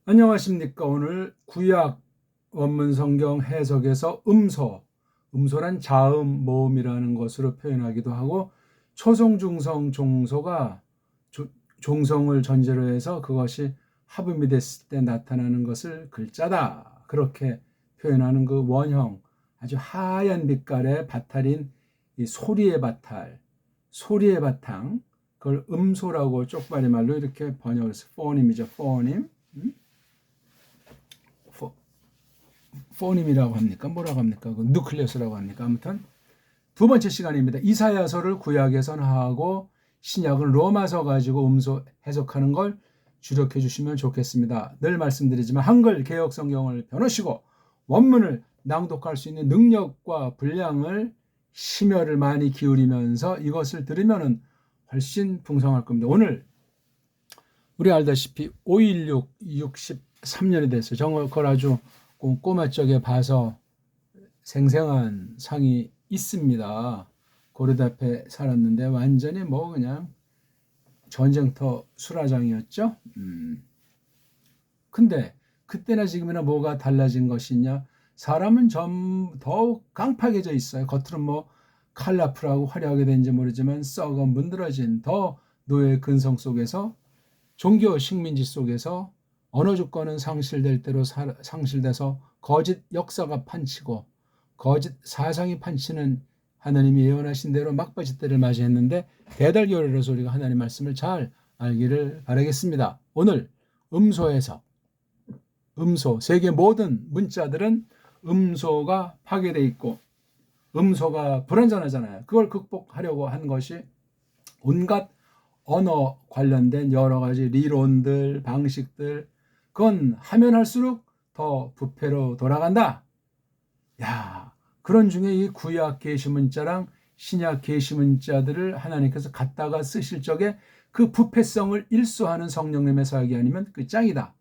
안녕하십니까. 오늘 구약 원문 성경 해석에서 음소란 자음, 모음이라는 것으로 표현하기도 하고 초성, 중성, 종소가 종성을 전제로 해서 그것이 합음이 됐을 때 나타나는 것을 글자다. 그렇게 표현하는 그 원형, 아주 하얀 빛깔의 바탈인 이 소리의 바탕, 그걸 음소라고 쪽발이 말로 이렇게 번역해서 포님이죠. 포님. 포님이라고 합니까? 뭐라고 합니까? 그 누클레스라고 합니까? 아무튼 두 번째 시간입니다. 이사야서를 구약에선 하고 신약은 로마서 가지고 음소 해석하는 걸 주력해 주시면 좋겠습니다. 늘 말씀드리지만 한글 개역 성경을 펴놓으시고 원문을 낭독할 수 있는 능력과 분량을 심혈을 많이 기울이면서 이것을 들으면 훨씬 풍성할 겁니다. 오늘 우리 알다시피 5.16 63년이 됐어요. 정말 그걸 아주 꼬마 쪽에 봐서 생생한 상이 있습니다. 고려대 앞에 살았는데 완전히 뭐 그냥 전쟁터 수라장이었죠. 근데 그때나 지금이나 뭐가 달라진 것이냐? 사람은 더욱 강팍해져 있어요. 겉으로는 뭐 컬러풀하고 화려하게 된지 모르지만 썩어 문드러진 더 노예의 근성 속에서 종교 식민지 속에서 언어 주권은 상실될 대로 상실돼서 거짓 역사가 판치고 거짓 사상이 판치는 하나님이 예언하신 대로 막바지 때를 맞이했는데 대달교회로서 우리가 하나님 말씀을 잘 알기를 바라겠습니다. 오늘 음소에서 세계 모든 문자들은 음소가 파괴되어 있고 음소가 불완전하잖아요. 그걸 극복하려고 한 것이 온갖 언어 관련된 여러 가지 리론들, 방식들, 그건 하면 할수록 더 부패로 돌아간다. 야, 그런 중에 이 구약 계시문자랑 신약 계시문자들을 하나님께서 갖다가 쓰실 적에 그 부패성을 일소하는 성령님의 사역이 아니면 그 짱이다.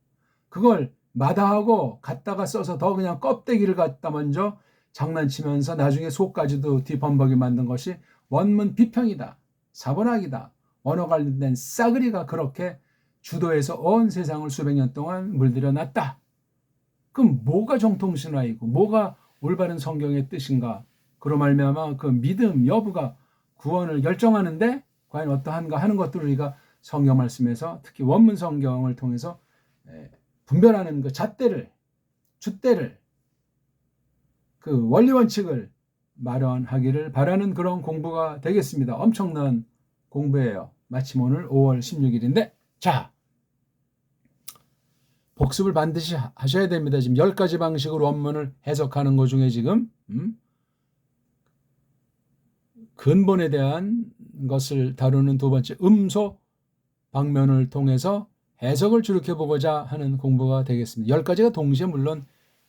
그걸 마다하고 갖다가 써서 더 그냥 껍데기를 갖다 먼저 장난치면서 나중에 속까지도 뒤범벅이 만든 것이 원문 비평이다. 사본학이다. 언어 관련된 싸그리가 그렇게 주도해서 온 세상을 수백 년 동안 물들여 놨다. 그럼 뭐가 정통신화이고 뭐가 올바른 성경의 뜻인가? 그로 말미암아 그 믿음 여부가 구원을 결정하는데 과연 어떠한가 하는 것들을 우리가 성경 말씀에서 특히 원문 성경을 통해서 분별하는 그 잣대를 그 원리 원칙을 마련하기를 바라는 그런 공부가 되겠습니다. 엄청난 공부예요. 마침 오늘 5월 16일인데 자, 복습을 반드시 하셔야 됩니다. 지금 10가지 방식으로 원문을 해석하는 것 중에 지금 근본에 대한 것을 다루는 두 번째 음소 방면을 통해서 해석을 주력해보고자 하는 공부가 되겠습니다. 10가지가 동시에 물론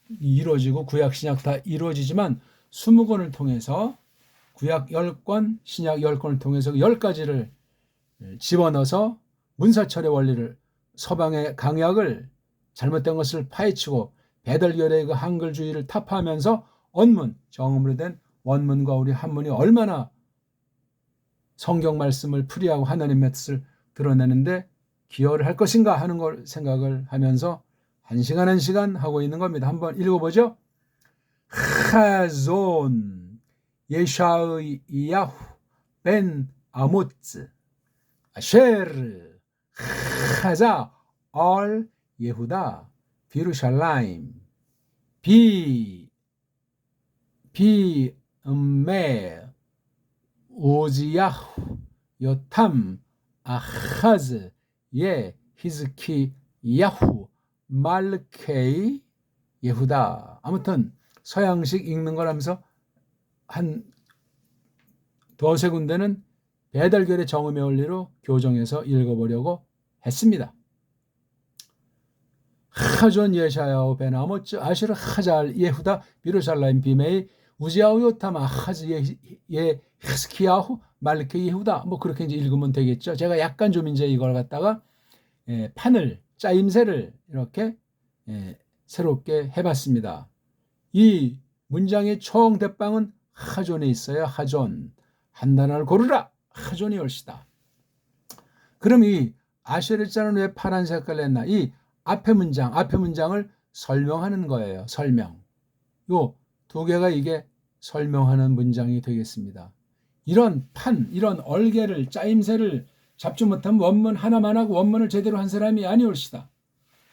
이루어지고 구약 신약 다 이루어지지만 20권을 통해서 구약 10권 신약 10권을 통해서 10가지를 집어넣어서 문사철의 원리를 서방의 강약을 잘못된 것을 파헤치고 배달결의 그 한글주의를 타파하면서 원문, 정음으로 된 원문과 우리 한문이 얼마나 성경 말씀을 풀이하고 하나님의 뜻을 드러내는데 기여를 할 것인가 하는 걸 생각을 하면서 한 시간 하고 있는 겁니다. 한번 읽어보죠. 하존 예샤의야후 벤 아모츠 아쉐르 하자 얼 예후다 비루샬라임 비메 오지야후 요탐 아하즈 예 히즈키 야후 말케이 예후다. 아무튼 서양식 읽는 거라면서 한 두세 군데는 배달결의 정음의 원리로 교정해서 읽어보려고 했습니다. 하존 예샤야오 벤 아모츠 아시르 하잘 예후다 비루살라임 비메이 우지아우 요탐 아하즈 예 히스키야후 말케이 예후다. 뭐 그렇게 이제 읽으면 되겠죠. 제가 약간 좀 이제 이걸 갖다가 짜임새를 이렇게 새롭게 해봤습니다. 이 문장의 총 대빵은 하존에 있어요. 하존. 한 단어를 고르라. 하존이 옳시다. 그럼 이 아쉐르 자는 왜 파란 색깔을 했나? 이 앞에 문장을 설명하는 거예요. 설명. 요 두 개가 이게 설명하는 문장이 되겠습니다. 이런 이런 얼개를, 짜임새를 잡지 못하면 원문 하나만 하고 원문을 제대로 한 사람이 아니올시다.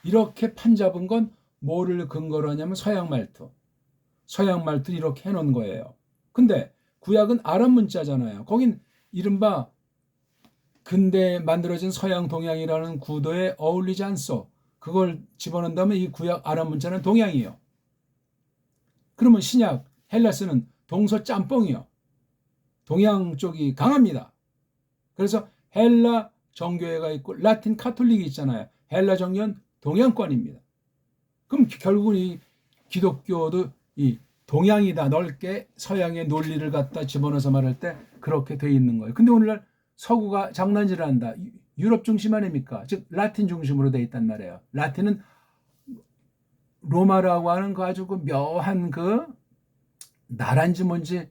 이렇게 판 잡은 건 뭐를 근거로 하냐면 서양 말투. 서양 말투 이렇게 해놓은 거예요. 근데 구약은 아랍 문자잖아요. 거긴 이른바 근대에 만들어진 서양 동양이라는 구도에 어울리지 않소. 그걸 집어넣는다면 이 구약 아랍 문자는 동양이에요. 그러면 신약 헬라스는 동서 짬뽕이요. 동양 쪽이 강합니다. 그래서 헬라 정교회가 있고 라틴 카톨릭이 있잖아요. 헬라 정교는 동양권입니다. 그럼 결국은 이 기독교도 이 동양이다, 넓게 서양의 논리를 갖다 집어넣어서 말할 때 그렇게 돼 있는 거예요. 근데 오늘날 서구가 장난질을 한다. 유럽 중심 아닙니까? 즉 라틴 중심으로 돼 있단 말이에요. 라틴은 로마라고 하는 그 아주 그 묘한 그 나라인지 뭔지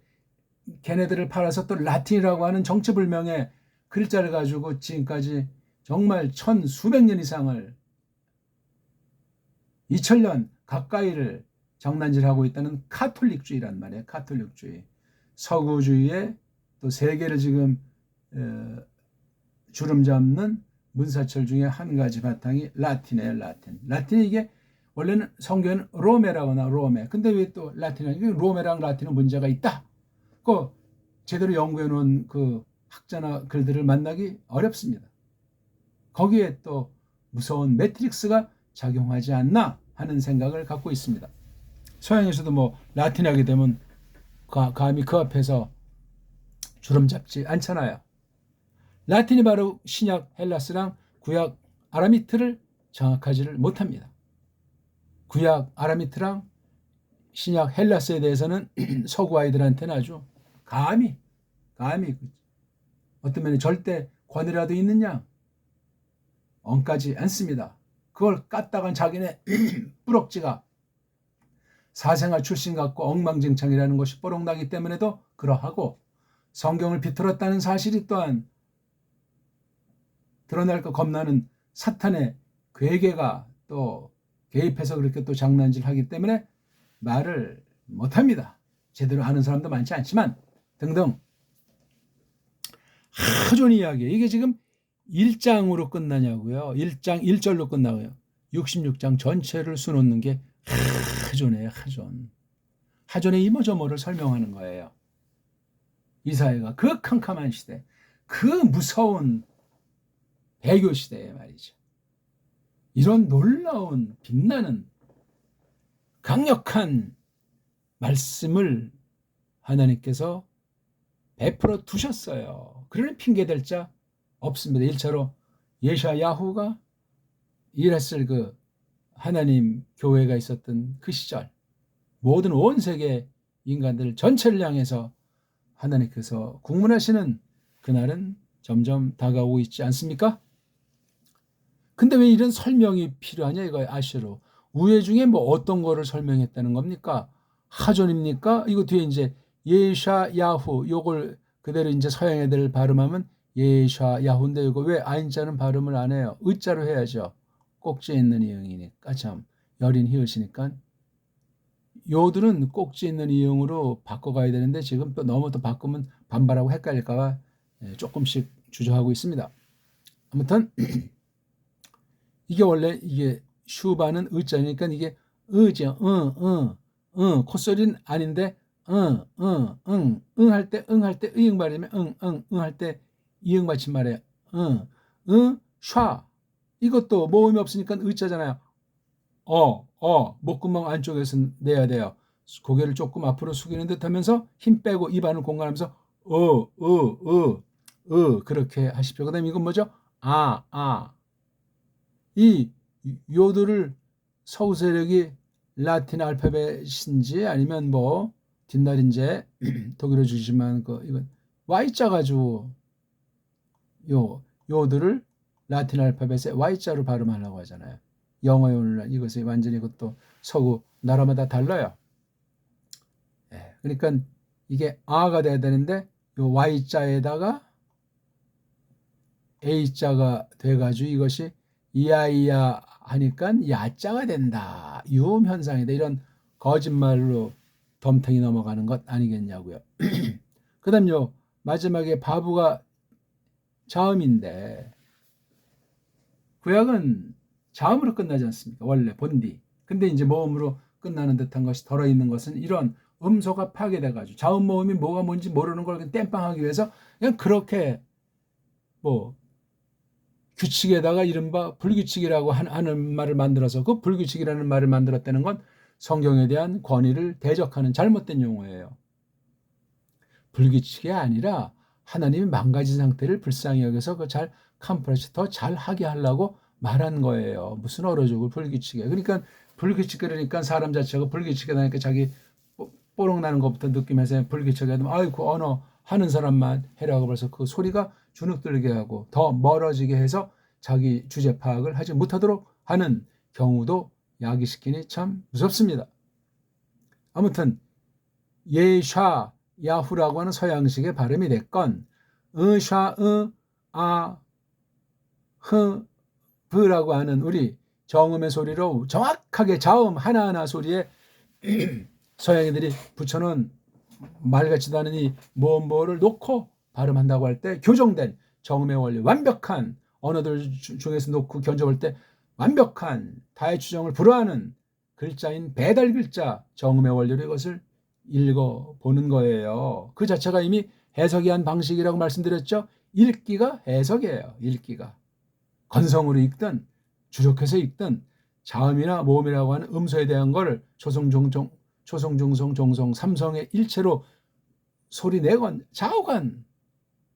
걔네들을 팔아서 또 라틴이라고 하는 정체불명의 글자를 가지고 지금까지 정말 수백 년 이상을 2000년 가까이를 장난질하고 있다는 카톨릭주의란 말이에요. 카톨릭주의. 서구주의의 또 세계를 지금 주름 잡는 문사철 중에 한 가지 바탕이 라틴이에요. 라틴이 이게 원래는 성경은 로메라고 나와 로메. 근데 왜 또 라틴이냐? 로메랑 라틴은 문제가 있다. 그 제대로 연구해 놓은 그 학자나 글들을 만나기 어렵습니다. 거기에 또 무서운 매트릭스가 작용하지 않나 하는 생각을 갖고 있습니다. 서양에서도 뭐 라틴하게 되면 감히 그 앞에서 주름 잡지 않잖아요. 라틴이 바로 신약 헬라스랑 구약 아라미트를 장악하지를 못합니다. 구약 아라미트랑 신약 헬라스에 대해서는 서구 아이들한테는 아주 감히 어떤 면에 절대 권위라도 있느냐? 엉까지 않습니다. 그걸 깠다간 자기네 뿌럭지가 사생아 출신 같고 엉망진창이라는 것이 뽀록나기 때문에도 그러하고 성경을 비틀었다는 사실이 또한 드러날까 겁나는 사탄의 괴계가 또 개입해서 그렇게 또 장난질하기 때문에 말을 못합니다. 제대로 아는 사람도 많지 않지만 등등 하존 이야기 이게 지금 1장으로 끝나냐고요. 1장 1절로 끝나고요. 66장 전체를 수놓는 게 하존이에요. 하존의 이모저모를 설명하는 거예요. 이사야가 그 캄캄한 시대, 그 무서운 배교 시대에 말이죠. 이런 놀라운 빛나는 강력한 말씀을 하나님께서 베풀어 두셨어요. 그러니 핑계댈 자 없습니다. 1차로 예샤야후가 일했을 그 하나님 교회가 있었던 그 시절 모든 온 세계 인간들 전체를 향해서 하나님께서 국문하시는 그날은 점점 다가오고 있지 않습니까? 근데 왜 이런 설명이 필요하냐 이거예요. 아시로 우회 중에 뭐 어떤 거를 설명했다는 겁니까? 하존입니까? 이거 뒤에 이제 예샤야후 요걸 그대로 이제 서양 애들 발음하면 예샤야후인데 이거 왜 아인자는 발음을 안 해요? 의자로 해야죠. 꼭지에 있는 이응이니까 참 여린 히읗이니까 요들은 꼭지 있는 이응으로 바꿔가야 되는데 지금 또 너무 또 바꾸면 반발하고 헷갈릴까봐 조금씩 주저하고 있습니다. 아무튼 이게 원래 이게 슈바는 의자니까 이게 의죠. 콧소리는 아닌데 할 때 이응 발음이면 할 때 이응 받침 말이에요. 샤 이것도 모음이 없으니까 의자잖아요. 목구멍 안쪽에서 내야 돼요. 고개를 조금 앞으로 숙이는 듯 하면서 힘 빼고 입안을 공간하면서 그렇게 하십시오. 그 다음에 이건 뭐죠? 이 요들을 서구 세력이 라틴 알파벳인지 아니면 뭐 뒷날인지 독일어 주시면 이건 Y자 가지고 요들을 라틴 알파벳에 Y자로 발음하려고 하잖아요. 영어에 오늘날 이것이 완전히 그것도 서구 나라마다 달라요. 그러니까 이게 아가 돼야 되는데 요 Y자에다가 A자가 돼가지고 이것이 이야이야 하니까 야자가 된다. 유음 현상이다. 이런 거짓말로 덤탱이 넘어가는 것 아니겠냐고요. 그다음요. 마지막에 바보가 자음인데 구약은 자음으로 끝나지 않습니까? 원래 본디. 근데 이제 모음으로 끝나는 듯한 것이 덜어있는 것은 이런 음소가 파괴돼가지고 자음 모음이 뭐가 뭔지 모르는 걸 그냥 땜빵하기 위해서 그냥 그렇게 뭐 규칙에다가 이른바 불규칙이라고 하는 말을 만들어서 그 불규칙이라는 말을 만들었다는 건 성경에 대한 권위를 대적하는 잘못된 용어예요. 불규칙이 아니라 하나님이 망가진 상태를 불쌍히 여겨서 그 잘 컴프레스 더 잘하게 하려고 말한 거예요. 무슨 어려죽을 불규칙해. 그러니까 불규칙 그러니까 사람 자체가 불규칙하다니까 자기 뽀록 나는 것부터 느끼면서 불규칙하게 하면 아이고 언어 하는 사람만 해라고 벌써 그 소리가 주눅들게 하고 더 멀어지게 해서 자기 주제 파악을 하지 못하도록 하는 경우도 야기시키니 참 무섭습니다. 아무튼 예샤 야후라고 하는 서양식의 발음이 됐건 으샤 으아 흐 브라고 하는 우리 정음의 소리로 정확하게 자음 하나하나 소리에 서양인들이 붙여놓은 말 같지도 않은 이 뭐뭐를 놓고 발음한다고 할 때 교정된 정음의 원리 완벽한 언어들 중에서 놓고 견적할 때 완벽한 다의 추정을 불허하는 글자인 배달 글자 정음의 원리로 이것을 읽어보는 거예요. 그 자체가 이미 해석이 한 방식이라고 말씀드렸죠. 읽기가 해석이에요. 읽기가. 건성으로 읽든 주력해서 읽든 자음이나 모음이라고 하는 음소에 대한 걸 초성, 중성, 종성, 삼성의 일체로 소리 내건 좌우간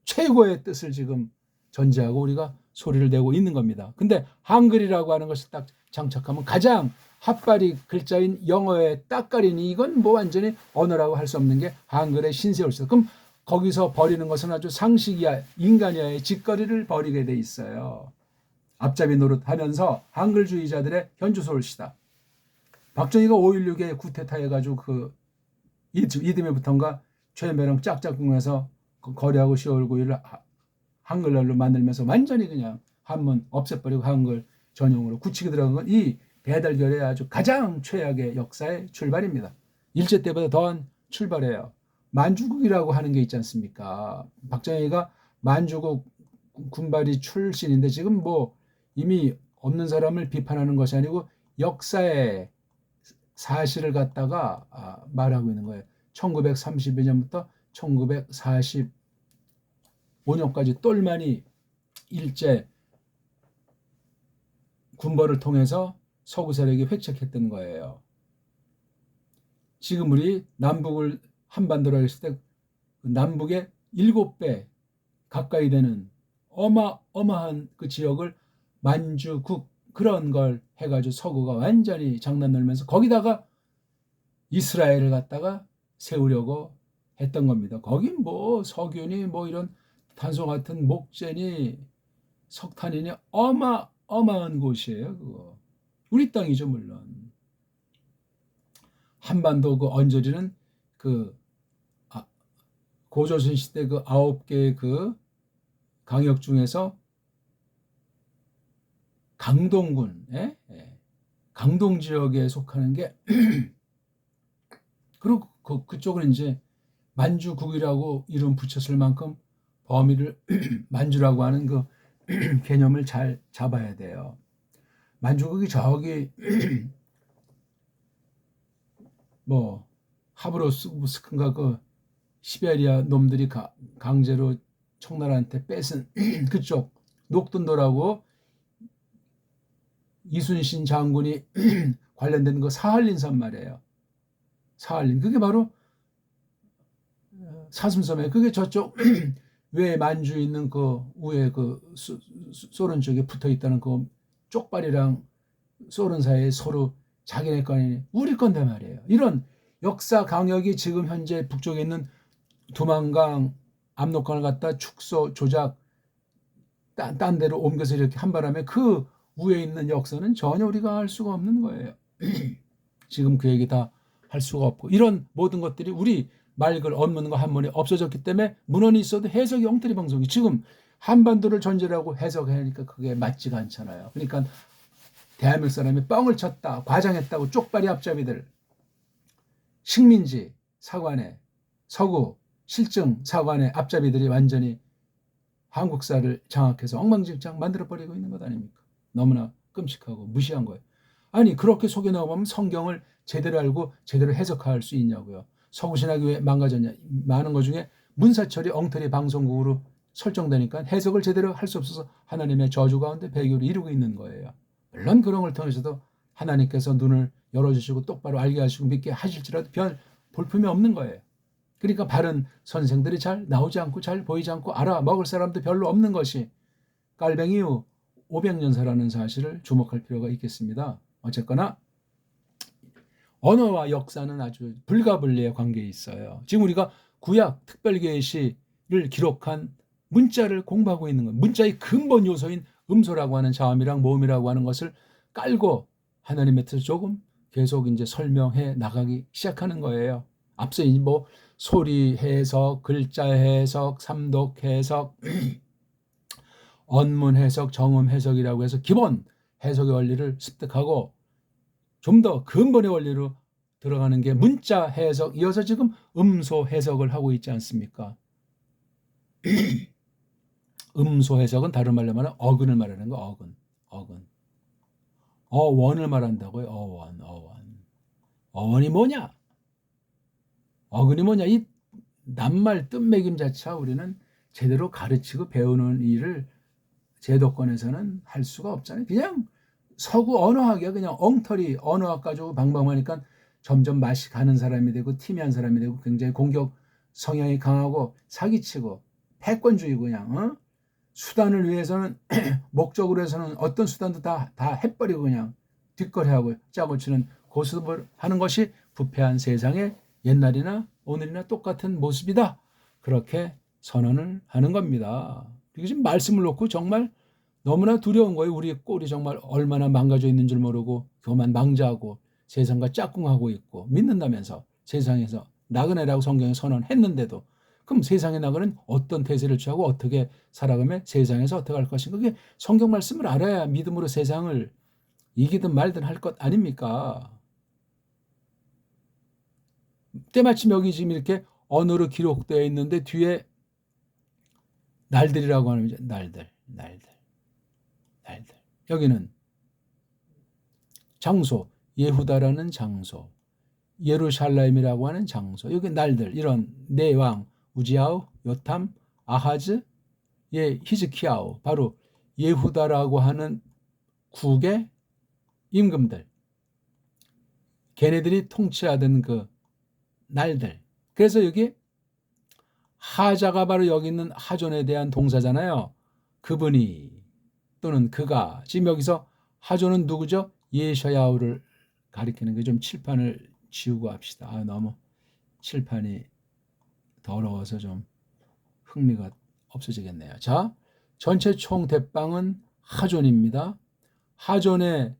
최고의 뜻을 지금 전제하고 우리가 소리를 내고 있는 겁니다. 근데 한글이라고 하는 것을 딱 장착하면 가장 핫바리 글자인 영어의 딱가리니 이건 뭐 완전히 언어라고 할 수 없는 게 한글의 신세월세. 그럼 거기서 버리는 것은 아주 상식이야 인간이야의 짓거리를 버리게 돼 있어요. 앞잡이 노릇하면서 한글주의자들의 현주소올시다. 박정희가 5.16에 구태타해가지고 그 이듬해부터인가 최면랑 짝짝꿍해서 거리하고 10월 9일을 한글날로 만들면서 완전히 그냥 한문 없애버리고 한글 전용으로 굳히게 들어간 건 이 배달결의 아주 가장 최악의 역사의 출발입니다. 일제 때보다 더한 출발이에요. 만주국이라고 하는 게 있지 않습니까? 박정희가 만주국 군발이 출신인데 지금 뭐 이미 없는 사람을 비판하는 것이 아니고 역사의 사실을 갖다가 말하고 있는 거예요. 1932년부터 1945년까지 똘마니 일제 군벌을 통해서 서구 세력이 획책했던 거예요. 지금 우리 남북을 한반도로 했을 때 남북의 7배 가까이 되는 어마어마한 그 지역을 만주국 그런 걸 해가지고 서구가 완전히 장난 놀면서 거기다가 이스라엘을 갖다가 세우려고 했던 겁니다. 거긴 뭐 석유니 뭐 이런 탄소 같은 목재니 석탄이니 어마어마한 곳이에요. 그거 우리 땅이죠 물론. 한반도 그 언저리는 그 고조선 시대 그 9개의 그 강역 중에서 강동군, 강동 지역에 속하는 게 그리고 그쪽은 이제 만주국이라고 이름 붙였을 만큼 범위를 만주라고 하는 그 개념을 잘 잡아야 돼요. 만주국이 저기 뭐 하브로스크인가 그 시베리아 놈들이 강제로 청나라한테 뺏은 그쪽 녹둔도라고 이순신 장군이 관련된 그 사할린산 말이에요. 사할린 그게 바로 사슴섬에 그게 저쪽 왜 만주에 있는 그 위에 그 소련 쪽에 붙어 있다는 그 쪽발이랑 소련 사이에 서로 자기네 건이 우리 건데 말이에요. 이런 역사 강역이 지금 현재 북쪽에 있는 두만강 압록강을 갖다 축소 조작 딴 데로 옮겨서 이렇게 한 바람에 그 위에 있는 역사는 전혀 우리가 알 수가 없는 거예요. 지금 그 얘기 다 할 수가 없고 이런 모든 것들이 우리 말글 언문과 한문이 없어졌기 때문에 문헌이 있어도 해석이 엉터리 방송이 지금 한반도를 전제로 하고 해석하니까 그게 맞지가 않잖아요. 그러니까 대한민국 사람이 뻥을 쳤다, 과장했다고 쪽발이 앞잡이들, 식민지 사관에, 서구 실증 사관의 앞잡이들이 완전히 한국사를 장악해서 엉망진창 만들어버리고 있는 것 아닙니까? 너무나 끔찍하고 무시한 거예요. 아니 그렇게 속여나가면 성경을 제대로 알고 제대로 해석할 수 있냐고요. 서구신학이 왜 망가졌냐. 많은 것 중에 문사철이 엉터리 방송국으로 설정되니까 해석을 제대로 할 수 없어서 하나님의 저주 가운데 배교를 이루고 있는 거예요. 물론 그런 걸 통해서도 하나님께서 눈을 열어주시고 똑바로 알게 하시고 믿게 하실지라도 별 볼품이 없는 거예요. 그러니까 바른 선생들이 잘 나오지 않고 잘 보이지 않고 알아먹을 사람도 별로 없는 것이 깔뱅이 후 500년 사라는 사실을 주목할 필요가 있겠습니다. 어쨌거나 언어와 역사는 아주 불가분리의 관계에 있어요. 지금 우리가 구약 특별계시를 기록한 문자를 공부하고 있는 거예요. 문자의 근본 요소인 음소라고 하는 자음이랑 모음이라고 하는 것을 깔고 하나님의 뜻을 조금 계속 이제 설명해 나가기 시작하는 거예요. 앞서 뭐 소리 해석, 글자 해석, 삼독 해석, 언문 해석, 정음 해석이라고 해서 기본 해석의 원리를 습득하고 좀 더 근본의 원리로 들어가는 게 문자 해석, 이어서 지금 음소 해석을 하고 있지 않습니까? 음소 해석은 다른 말로 말하면 어근을 말하는 거, 어근. 어원을 말한다고요. 어원. 어원이 뭐냐? 어근이 뭐냐? 이 낱말 뜻매김 자체가 우리는 제대로 가르치고 배우는 일을 제도권에서는 할 수가 없잖아요. 그냥 서구 언어학이야. 그냥 엉터리 언어학 가지고 방방하니까 점점 맛이 가는 사람이 되고 티미한 사람이 되고 굉장히 공격 성향이 강하고 사기치고 패권주의 그냥 수단을 위해서는 목적으로 해서는 어떤 수단도 다 해버리고 그냥 뒷거래하고 짜고 치는 고수를 하는 것이 부패한 세상의 옛날이나 오늘이나 똑같은 모습이다. 그렇게 선언을 하는 겁니다. 그리고 지금 말씀을 놓고 정말 너무나 두려운 거예요. 우리 꼴이 정말 얼마나 망가져 있는 줄 모르고 교만 망자하고 세상과 짝꿍하고 있고 믿는다면서 세상에서 나그네라고 성경에 선언했는데도 그럼 세상의 나그네는 어떤 태세를 취하고 어떻게 살아가며 세상에서 어떻게 할 것인가. 그게 성경 말씀을 알아야 믿음으로 세상을 이기든 말든 할 것 아닙니까? 때마침 여기 지금 이렇게 언어로 기록되어 있는데 뒤에 날들이라고 하는 거죠. 날들. 여기는 장소, 예후다라는 장소, 예루살렘이라고 하는 장소, 여기 날들, 이런 네 왕, 우지야후, 요탐, 아하즈, 히즈키야후, 바로 예후다라고 하는 국의 임금들, 걔네들이 통치하던 그 날들. 그래서 여기 하자가 바로 여기 있는 하존에 대한 동사잖아요. 그분이 또는 그가. 지금 여기서 하존은 누구죠? 예셔야후를 가리키는 게 좀 칠판을 지우고 합시다. 너무 칠판이 더러워서 좀 흥미가 없어지겠네요. 자, 전체 총 대빵은 하존입니다. 하존의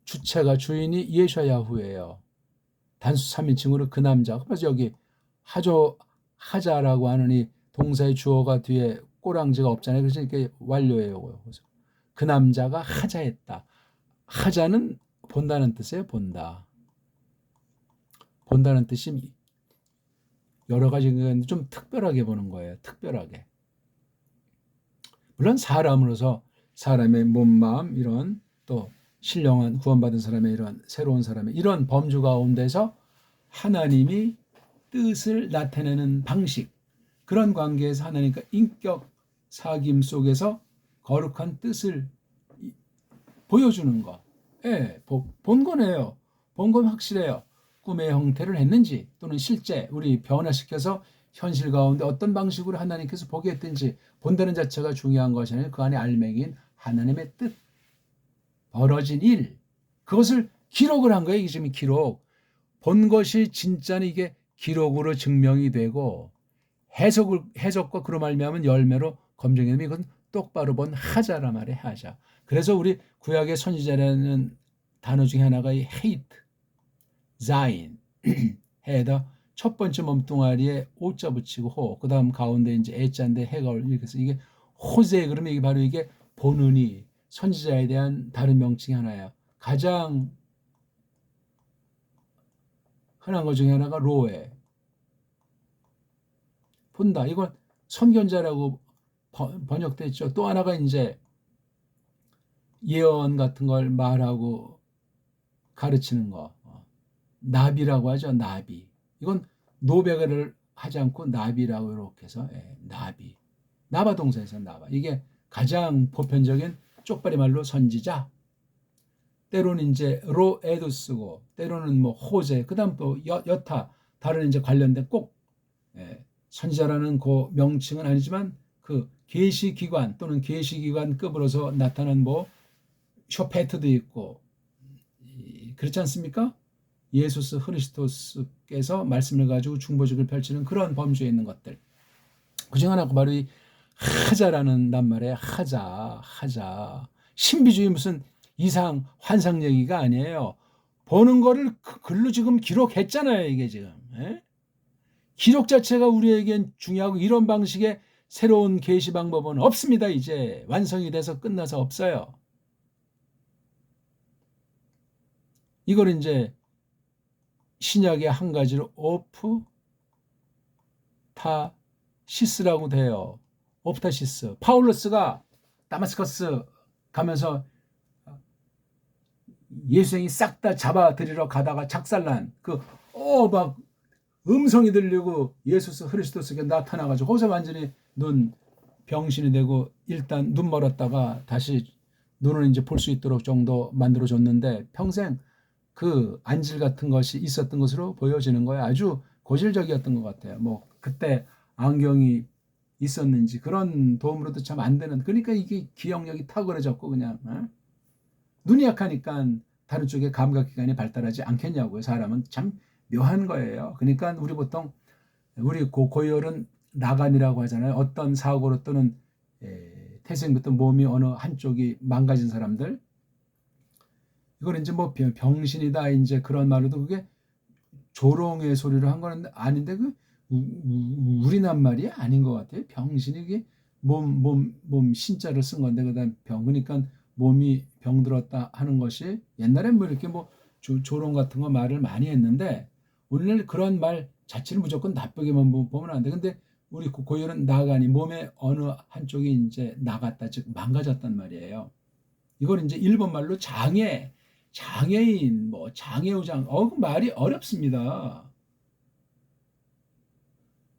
주체가 주인이 예셔야후예요. 단수 3인칭으로 그 남자. 그래서 여기 하자라고 하는 이 동사의 주어가 뒤에 꼬랑지가 없잖아요. 그래서 이렇게 완료예요. 그래서 그 남자가 하자했다. 하자는 본다는 뜻이에요. 본다는 뜻이 여러 가지 좀 특별하게 보는 거예요. 특별하게. 물론 사람으로서 사람의 몸, 마음 이런 또 신령한 구원받은 사람의 이런 새로운 사람의 이런 범주 가운데서 하나님이 뜻을 나타내는 방식, 그런 관계에서 하나님과 인격 사귐 속에서 거룩한 뜻을 보여주는 거. 본 거네요. 본 건 확실해요. 꿈의 형태를 했는지 또는 실제 우리 변화시켜서 현실 가운데 어떤 방식으로 하나님께서 보게 했든지 본다는 자체가 중요한 것이 아니라 그 안에 알맹이인 하나님의 뜻, 벌어진 일, 그것을 기록을 한 거예요. 이게 지금 기록. 본 것이 진짜는 이게 기록으로 증명이 되고 해석과 그로 말미암은 열매로 검증이 되면 이건 똑바로 본 하자란 말이에요. 하자. 그래서 우리 구약의 선지자라는 단어 중에 하나가 이 헤이트, 자인, 해에다 첫 번째 몸뚱아리에 오자 붙이고 호, 그 다음 가운데 이제 애자인데 해가 이렇게 해서 이게 호세, 그러면 이게 바로 이게 보느니 선지자에 대한 다른 명칭이 하나예요. 가장 흔한 것 중에 하나가 로에. 본다. 이건 선견자라고 번역됐죠. 또 하나가 이제 예언 같은 걸 말하고 가르치는 거. 나비라고 하죠. 나비. 이건 노베를 하지 않고 나비라고 이렇게 해서 나비. 나바 동사에서 나바. 이게 가장 보편적인 쪽발이 말로 선지자. 때로는 이제 로에도 쓰고 때로는 뭐 호재. 그다음 또 여타 다른 이제 관련된 꼭 선지자라는 그 명칭은 아니지만 그 계시기관 또는 계시기관급으로서 나타난 뭐 쇼페트도 있고 그렇지 않습니까? 예수스 그리스도스께서 말씀을 가지고 중보직을 펼치는 그런 범주에 있는 것들. 그중 하나가 바로 이 하자라는 낱말에 하자. 신비주의 무슨 이상 환상 얘기가 아니에요. 보는 거를 글로 지금 기록했잖아요. 이게 지금. 기록 자체가 우리에겐 중요하고 이런 방식의 새로운 계시 방법은 없습니다. 이제 완성이 돼서 끝나서 없어요. 이걸 이제 신약의 한 가지로 오프타시스라고 돼요. 오프타시스. 파울러스가 다마스커스 가면서 예수님이 싹 다 잡아들이러 가다가 작살난 막 음성이 들리고 예수스 그리스도스가 나타나가지고 거기서 완전히 눈 병신이 되고 일단 눈 멀었다가 다시 눈을 이제 볼 수 있도록 정도 만들어줬는데 평생 그 안질 같은 것이 있었던 것으로 보여지는 거예요. 아주 고질적이었던 것 같아요. 뭐 그때 안경이 있었는지 그런 도움으로도 참 안 되는. 그러니까 이게 기억력이 탁월해졌고 그냥 눈이 약하니까 다른 쪽에 감각기관이 발달하지 않겠냐고요. 사람은 참 묘한 거예요. 그러니까 우리 보통 우리 고열은 나간이라고 하잖아요. 어떤 사고로 또는 태생부터 몸이 어느 한쪽이 망가진 사람들. 이걸 이제 뭐 병신이다 이제 그런 말로도 그게 조롱의 소리를 한 건 아닌데 그 우리난 말이 아닌 것 같아요. 병신이 이게 몸 신자를 쓴 건데 그다음 병 그러니까 몸이 병들었다 하는 것이 옛날엔 뭐 이렇게 뭐 조롱 같은 거 말을 많이 했는데 우리는 그런 말 자체를 무조건 나쁘게만 보면 안 돼. 근데 우리 고열은 나가니 몸의 어느 한쪽이 이제 나갔다 즉 망가졌단 말이에요. 이걸 이제 일본 말로 장애인, 뭐 장애우장, 그 말이 어렵습니다.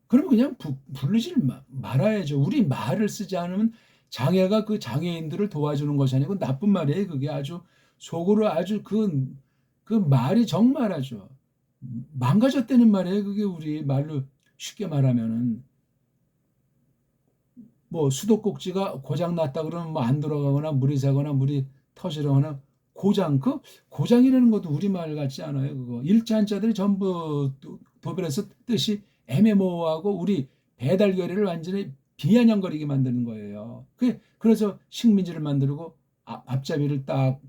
그러면 그냥 부르지 말아야죠. 우리 말을 쓰지 않으면 장애가 그 장애인들을 도와주는 것이 아니고 나쁜 말이에요. 그게 아주 속으로 아주 그 말이 정말 아주 망가졌다는 말이에요. 그게 우리 말로 쉽게 말하면은 뭐 수도꼭지가 고장 났다 그러면 뭐 안 돌아가거나 물이 새거나 물이 터지거나 고장이라는 것도 우리말 같지 않아요. 그거 일자 한자들이 전부 도별해서 뜻이 애매모호하고 우리 배달 결의를 완전히 비아냥거리게 만드는 거예요. 그래서 식민지를 만들고 앞잡이를 딱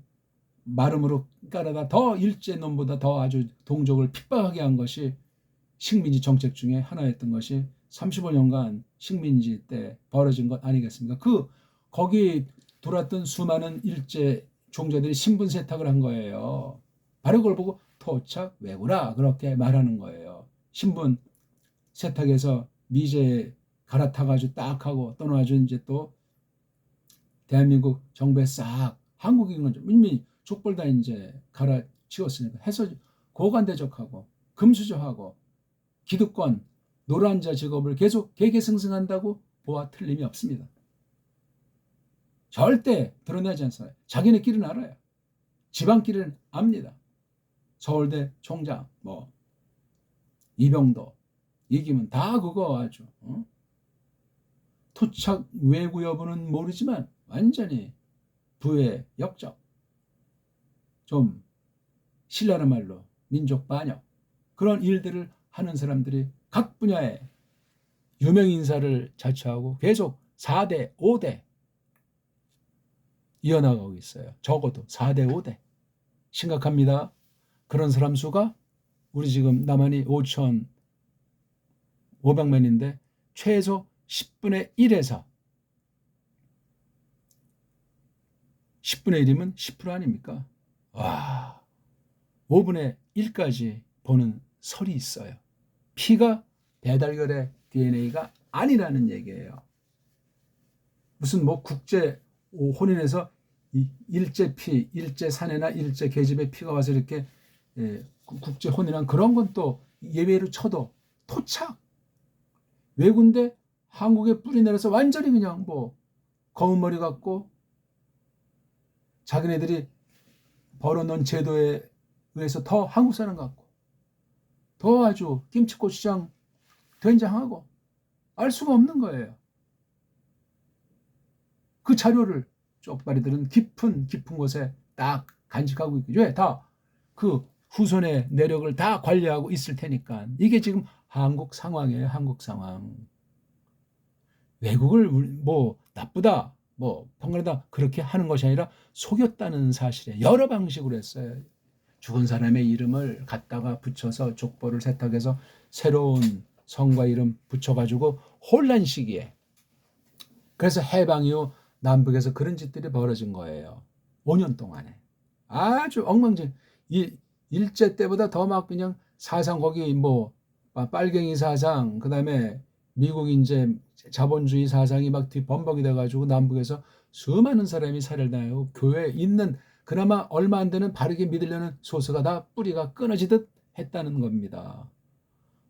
마름으로 깔아다 더 일제 놈보다 더 아주 동족을 핍박하게 한 것이 식민지 정책 중에 하나였던 것이 35년간 식민지 때 벌어진 것 아니겠습니까? 거기 돌았던 수많은 일제 종자들이 신분 세탁을 한 거예요. 바로 그걸 보고 토착 왜구라 그렇게 말하는 거예요. 신분 세탁해서 미제 갈아타가지고 딱 하고 떠나가지고 이제 또 대한민국 정부에 싹 한국인 건 이미 족벌 다 이제 갈아치웠으니까 해서 고관대적하고 금수저하고 기득권 노란자 직업을 계속 개개승승한다고 보아 틀림이 없습니다. 절대 드러내지 않아요. 자기네끼리는 알아요. 지방끼리는 압니다. 서울대 총장, 뭐 이병도, 이기문 다 그거 아주 토착 외구 여부는 모르지만 완전히 부의 역적, 좀 신라는 말로 민족 반역 그런 일들을 하는 사람들이 각 분야에 유명 인사를 자처하고 계속 4대, 5대 이어나가고 있어요. 적어도 4대, 5대. 심각합니다. 그런 사람 수가 우리 지금 남한이 5,500만인데 최소 10분의 1에서 10분의 1이면 10% 아닙니까? 와, 5분의 1까지 보는 설이 있어요. 피가 배달결의 DNA가 아니라는 얘기예요. 무슨 뭐 국제 혼인에서 일제 피, 일제 사내나 일제 계집의 피가 와서 이렇게 국제 혼인한 그런 건 또 예외로 쳐도 토착. 외군데 한국에 뿌리 내려서 완전히 그냥 뭐 검은 머리 같고 자기네들이 벌어놓은 제도에 의해서 더 한국 사람 같고 더 아주 김치고추장 된장하고 알 수가 없는 거예요. 그 자료를 쪽발이들은 깊은 곳에 딱 간직하고 있고 왜? 다 그 후손의 내력을 다 관리하고 있을 테니까. 이게 지금 한국 상황이에요. 한국 상황. 외국을 뭐 나쁘다, 뭐 평가하다 그렇게 하는 것이 아니라 속였다는 사실에 여러 방식으로 했어요. 죽은 사람의 이름을 갖다가 붙여서 족보를 세탁해서 새로운 성과 이름 붙여가지고 혼란 시기에. 그래서 해방 이후 남북에서 그런 짓들이 벌어진 거예요. 5년 동안에. 아주 엉망진. 일제 때보다 더 막 그냥 사상 거기 뭐 빨갱이 사상, 그다음에 미국 이제 자본주의 사상이 막 뒤범벅이 돼가지고 남북에서 수많은 사람이 살해당하고 교회에 있는 그나마 얼마 안 되는 바르게 믿으려는 소수가 다 뿌리가 끊어지듯 했다는 겁니다.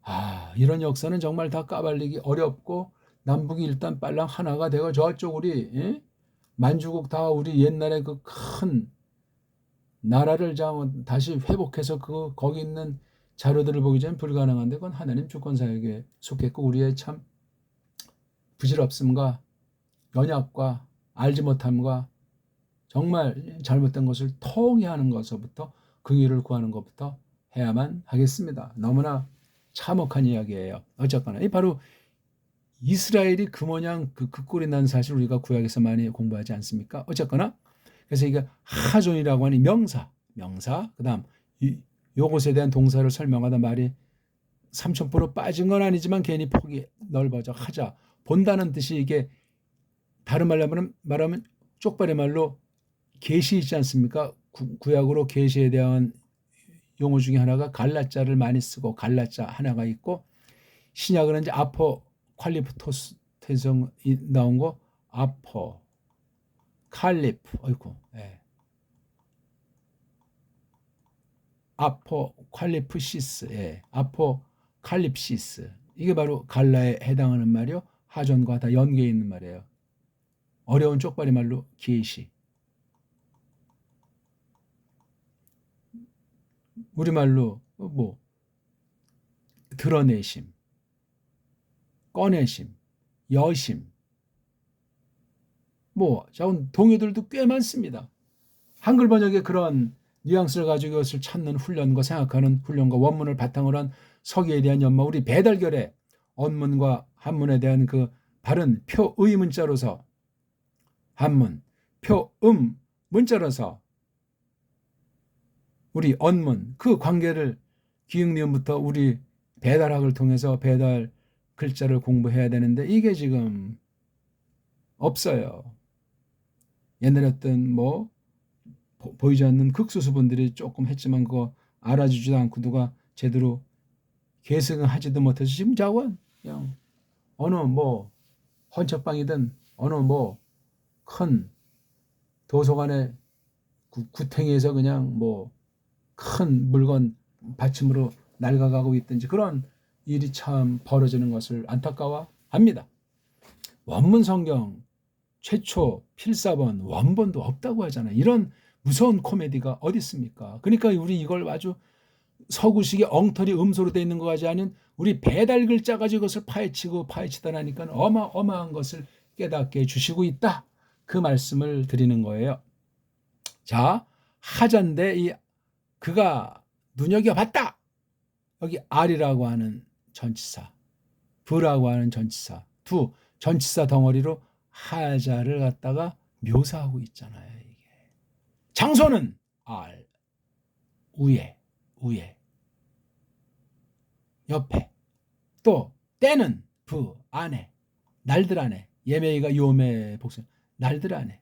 아, 이런 역사는 정말 다 까발리기 어렵고 남북이 일단 빨랑 하나가 되고 저쪽 우리 만주국 다 우리 옛날에 그 큰 나라를 다시 회복해서 그 거기 있는 자료들을 보기 전에 불가능한데 그건 하나님 주권사역에 속했고 우리의 참 부질없음과 연약과 알지 못함과 정말 잘못된 것을 통회하는 것부터 긍휼을 구하는 것부터 해야만 하겠습니다. 너무나 참혹한 이야기예요. 어쨌거나 이 바로 이스라엘이 그 모양 그 꼴이 난 사실 우리가 구약에서 많이 공부하지 않습니까? 어쨌거나 그래서 이게 하존이라고 하는 명사 그다음 요것에 대한 동사를 설명하다 말이 3000% 빠진 건 아니지만 괜히 폭이 넓어져 하자 본다는 뜻이 이게 다른 말하면 쪽발의 말로 계시 있지 않습니까? 구약으로 계시에 대한 용어 중에 하나가 갈라자를 많이 쓰고 갈라자 하나가 있고 신약은 이제 아포칼리프토스 태성이 나온 거 칼리프 어이구 아포칼리프시스 아포칼립시스 이게 바로 갈라에 해당하는 말이요. 하존과 다 연계해 있는 말이에요. 어려운 쪽발이 말로 계시. 우리말로 뭐 드러내심, 꺼내심, 여심 뭐 동요들도 꽤 많습니다. 한글 번역에 그런 뉘앙스를 가지고 이것을 찾는 훈련과 생각하는 훈련과 원문을 바탕으로 한 서기에 대한 연마 우리 배달결의 언문과 한문에 대한 그 바른 표의 문자로서 한문, 표음 문자로서 우리 언문 그 관계를 기흥리음부터 우리 배달학을 통해서 배달 글자를 공부해야 되는데 이게 지금 없어요. 옛날에 어떤 뭐 보이지 않는 극소수 분들이 조금 했지만 그거 알아주지도 않고 누가 제대로 계승을 하지도 못해서 지금 자원 그냥 어느 뭐 헌책방이든 어느 뭐 큰 도서관의 구탱이에서 그냥 뭐 큰 물건 받침으로 낡아가고 있든지 그런 일이 참 벌어지는 것을 안타까워합니다. 원문 성경 최초 필사본 원본도 없다고 하잖아요. 이런 무서운 코미디가 어디 있습니까? 그러니까 우리 이걸 아주 서구식의 엉터리 음소로 되어 있는 것 같지 않은 우리 배달 글자 가지고 이것을 파헤치다 나니까 어마어마한 것을 깨닫게 해주시고 있다. 그 말씀을 드리는 거예요. 자, 하자인데 이 그가 눈여겨봤다. 여기 R이라고 하는 전치사, V라고 하는 전치사, 두 전치사 덩어리로 하자를 갖다가 묘사하고 있잖아요. 이게 장소는 R, 위에, 옆에, 또 때는 V, 안에, 날들 안에, 예메이가 요메 복수, 날들 안에,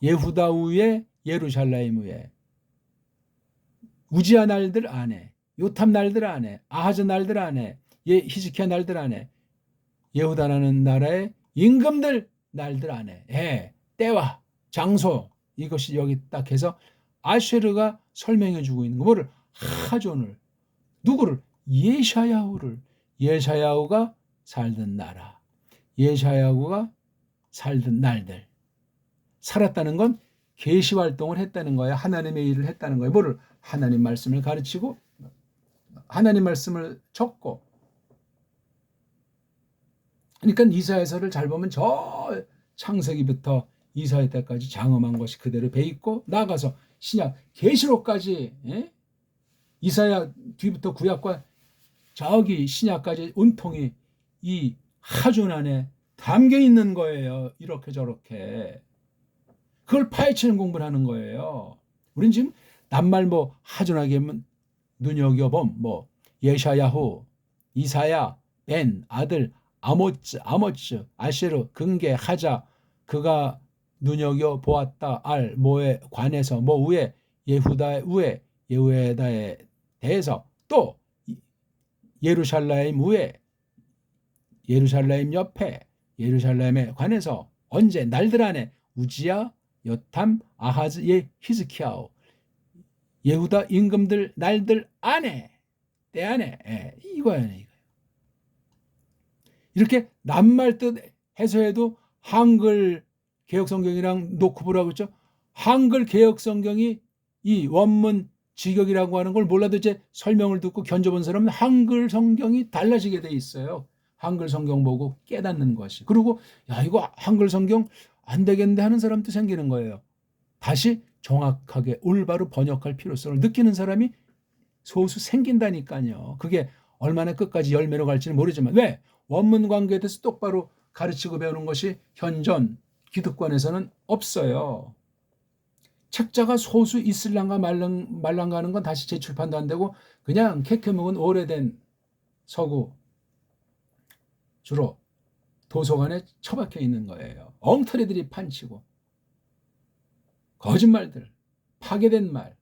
예후다 위에 예루살렘 위에 우지야 날들 안에, 요탐 날들 안에, 아하즈 날들 안에, 히스키야 날들 안에, 예후다라는 나라의 임금들 날들 안에, 때와 장소, 이것이 여기 딱 해서 아쉐르가 설명해 주고 있는 거. 뭐를? 하존을. 누구를? 예샤야후를. 예샤야후가 살던 나라, 예샤야후가 살던 날들. 살았다는 건 계시 활동을 했다는 거예요. 하나님의 일을 했다는 거예요. 뭐를? 하나님 말씀을 가르치고 하나님 말씀을 적고. 그러니까 이사야서를 잘 보면 저 창세기부터 이사야 때까지 장엄한 것이 그대로 배 있고, 나가서 신약 계시록까지, 이사야 뒤부터 구약과 저기 신약까지 온통이 이 하존 안에 담겨 있는 거예요. 이렇게 저렇게. 그걸 파헤치는 공부를 하는 거예요. 우린 지금 낱말 뭐 하존하게 하면 눈여겨봄, 뭐 예샤야후, 이사야, 벤, 아들, 아모츠, 아시르, 근게, 하자, 그가 눈여겨 보았다, 알, 뭐에 관해서, 뭐 우에, 예후다의 우에, 예후다에 대해서, 또 예루살렘 우에, 예루살렘 옆에, 예루살렘에 관해서, 언제? 날들 안에 우지야, 요탐, 아하즈, 히스키야오, 예후다 임금들 날들 안에, 때 안에, 이거예요. 이렇게 낱말 뜻 해서해도 한글 개혁성경이랑 놓고 보라고 했죠. 한글 개혁성경이 이 원문 직역이라고 하는 걸 몰라도 이제 설명을 듣고 견져본 사람은 한글 성경이 달라지게 돼 있어요. 한글 성경 보고 깨닫는 것이. 그리고 야, 이거 한글 성경 안 되겠는데 하는 사람도 생기는 거예요. 다시 정확하게 올바로 번역할 필요성을 느끼는 사람이 소수 생긴다니까요. 그게 얼마나 끝까지 열매로 갈지는 모르지만, 왜? 원문 관계에 대해서 똑바로 가르치고 배우는 것이 현존 기득권에서는 없어요. 책자가 소수 있을랑가 말랑가 하는 건 다시 재출판도 안 되고, 그냥 캐캐묵은 오래된 서구 주로 도서관에 처박혀 있는 거예요. 엉터리들이 판치고 거짓말들, 파괴된 말,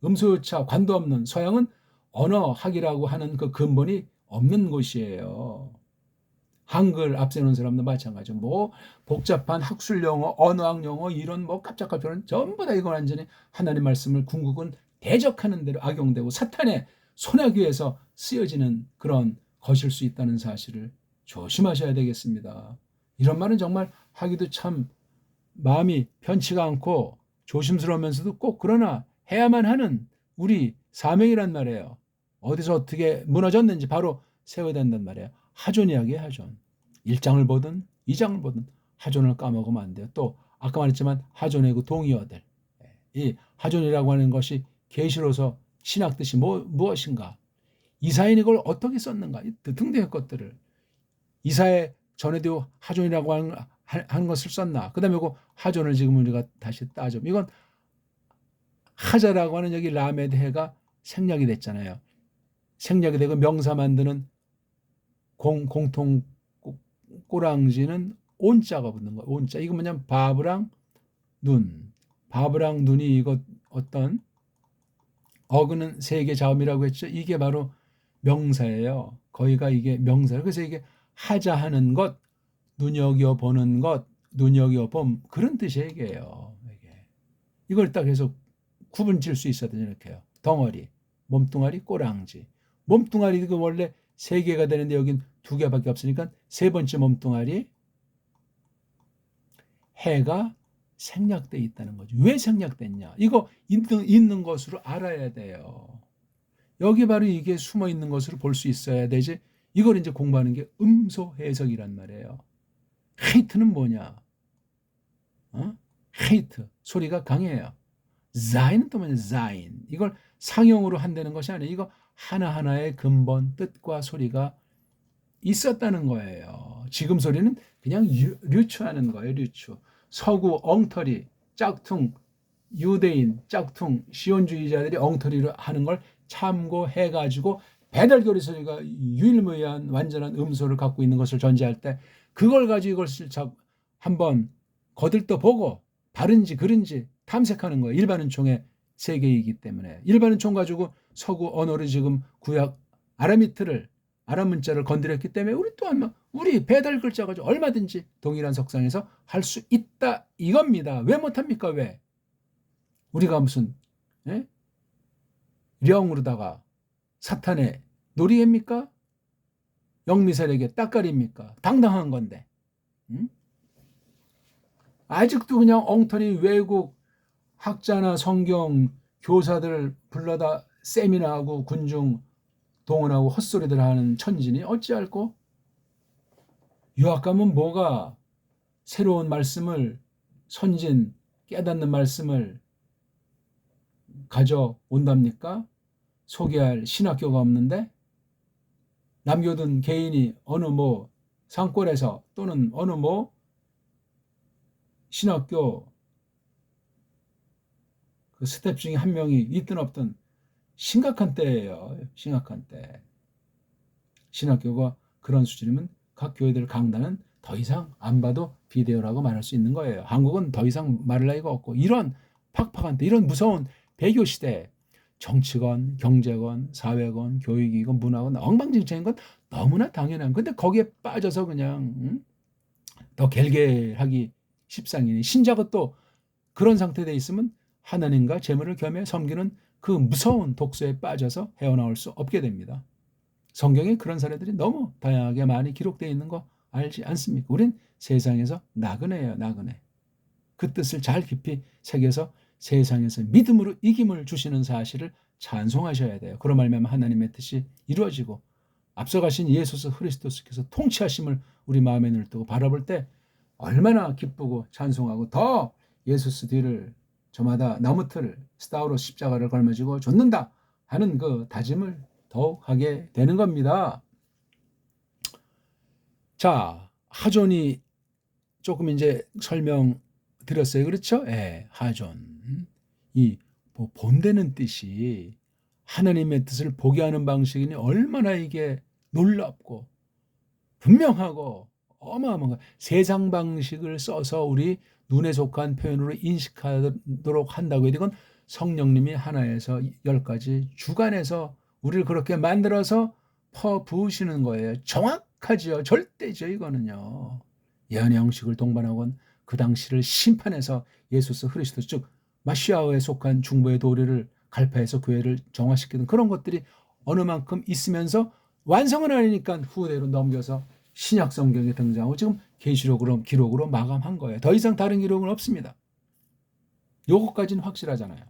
음소요차, 관도 없는. 서양은 언어학이라고 하는 그 근본이 없는 곳이에요. 한글 앞세우는 사람도 마찬가지죠. 뭐 복잡한 학술 용어, 언어학 용어, 이런 뭐 깜짝할 필요는 전부 다 이건 완전히 하나님 말씀을 궁극은 대적하는 대로 악용되고 사탄의 손아귀에서 쓰여지는 그런 것일 수 있다는 사실을 조심하셔야 되겠습니다. 이런 말은 정말 하기도 참 마음이 편치가 않고 조심스러우면서도 꼭 그러나 해야만 하는 우리 사명이란 말이에요. 어디서 어떻게 무너졌는지 바로 세워야 된단 말이에요. 하존 이야기예요. 하존. 1장을 보든 2장을 보든 하존을 까먹으면 안 돼요. 또 아까 말했지만 하존의 그 동의어들. 이 하존이라고 하는 것이 계시로서 신학 뜻이 무엇인가? 이사야는 이걸 어떻게 썼는가? 등등의 것들을. 이사야 전에도 하존이라고 하는 것을 썼나? 그 다음에 이거 하존을 지금 우리가 다시 따져. 이건 하자라고 하는 여기 라메드해가 생략이 됐잖아요. 생략이 되고 명사 만드는 공통 꼬랑지는 온자가 붙는 거예요. 온자. 이거 뭐냐면 바브랑 눈. 바브랑 눈이 이거 어떤 어그는 세계 자음이라고 했죠. 이게 바로 명사예요. 거기가 이게 명사예요. 그래서 이게 하자하는 것, 눈여겨보는 것, 눈여겨봄, 그런 뜻이 이게요. 이걸 딱 해서 구분 지을 수 있어야 되죠. 이렇게요. 덩어리, 몸뚱아리, 꼬랑지. 몸뚱아리 그 원래 3개가 되는데 여긴 2개밖에 없으니까 세 번째 몸뚱아리 해가 생략되어 있다는 거죠. 왜 생략됐냐? 이거 있는 것으로 알아야 돼요. 여기 바로 이게 숨어 있는 것으로 볼 수 있어야 되지. 이걸 이제 공부하는 게 음소 해석이란 말이에요. 헤이트는 뭐냐? 헤이트 소리가 강해요. 자인은 또 뭐냐? 자인. 이걸 상형으로 한다는 것이 아니에요. 이거 하나하나의 근본 뜻과 소리가 있었다는 거예요. 지금 소리는 그냥 류추하는 거예요. 류추. 서구 엉터리, 짝퉁, 유대인, 짝퉁, 시온주의자들이 엉터리로 하는 걸 참고해가지고 배달교리 소리가 유일무이한 완전한 음소를 갖고 있는 것을 전제할 때 그걸 가지고 이걸 한번 거들떠 보고 바른지 그른지 탐색하는 거예요. 일반은총의 세계이기 때문에. 일반은총 가지고 서구 언어를 지금 구약 아람 문자를 건드렸기 때문에 우리 배달 글자 가지고 얼마든지 동일한 석상에서 할 수 있다 이겁니다. 왜 못합니까? 왜? 우리가 무슨 령으로다가 사탄의 놀이입니까? 영미설에게 따까리입니까? 당당한 건데. 응? 아직도 그냥 엉터리 외국 학자나 성경 교사들 불러다 세미나하고 군중 동원하고 헛소리들 하는 천진이 어찌할꼬? 유학 가면 뭐가 새로운 말씀을 선진 깨닫는 말씀을 가져온답니까? 소개할 신학교가 없는데 남겨둔 개인이 어느 상골에서 또는 어느 신학교 그 스텝 중에 한 명이 있든 없든 심각한 때예요. 심각한 때. 신학교가 그런 수준이면 각 교회들 강단은 더 이상 안 봐도 비대오라고 말할 수 있는 거예요. 한국은 더 이상 말할 나위가 없고 이런 팍팍한 때 이런 무서운 배교 시대에 정치건, 경제건, 사회건, 교육이건, 문화건 엉망진창인 건 너무나 당연한. 근데 거기에 빠져서 그냥 더 갤갤하기 십상이니 신자가 또 그런 상태에 있으면 하나님과 재물을 겸해 섬기는 그 무서운 독소에 빠져서 헤어나올 수 없게 됩니다. 성경에 그런 사례들이 너무 다양하게 많이 기록되어 있는 거 알지 않습니까? 우린 세상에서 나그네예요. 나그네. 그 뜻을 잘 깊이 새겨서 세상에서 믿음으로 이김을 주시는 사실을 찬송하셔야 돼요. 그런 말미암아 하나님의 뜻이 이루어지고 앞서가신 예수 그리스도께서 통치하심을 우리 마음에 눈뜨고 바라볼 때 얼마나 기쁘고 찬송하고 더 예수 뒤를 저마다 나무틀 스타우로 십자가를 걸머지고 줬는다 하는 그 다짐을 더욱 하게 되는 겁니다. 자, 하존이 조금 이제 설명드렸어요. 그렇죠? 예, 하존. 이 본되는 뜻이 하나님의 뜻을 보게 하는 방식이니 얼마나 이게 놀랍고 분명하고 어마어마한 세상 방식을 써서 우리 눈에 속한 표현으로 인식하도록 한다고 해도 이건 성령님이 하나에서 10가지 주관해서 우리를 그렇게 만들어서 퍼부으시는 거예요. 정확하지요. 절대죠. 이거는요. 예언의 형식을 동반하곤 그 당시를 심판해서 예수 그리스도 즉 마시아에 속한 중보의 도리를 갈파해서 교회를 정화시키는 그런 것들이 어느 만큼 있으면서 완성은 아니니까 후대로 넘겨서 신약 성경에 등장하고 지금 계시록으로 기록으로 마감한 거예요. 더 이상 다른 기록은 없습니다. 요것까지는 확실하잖아요.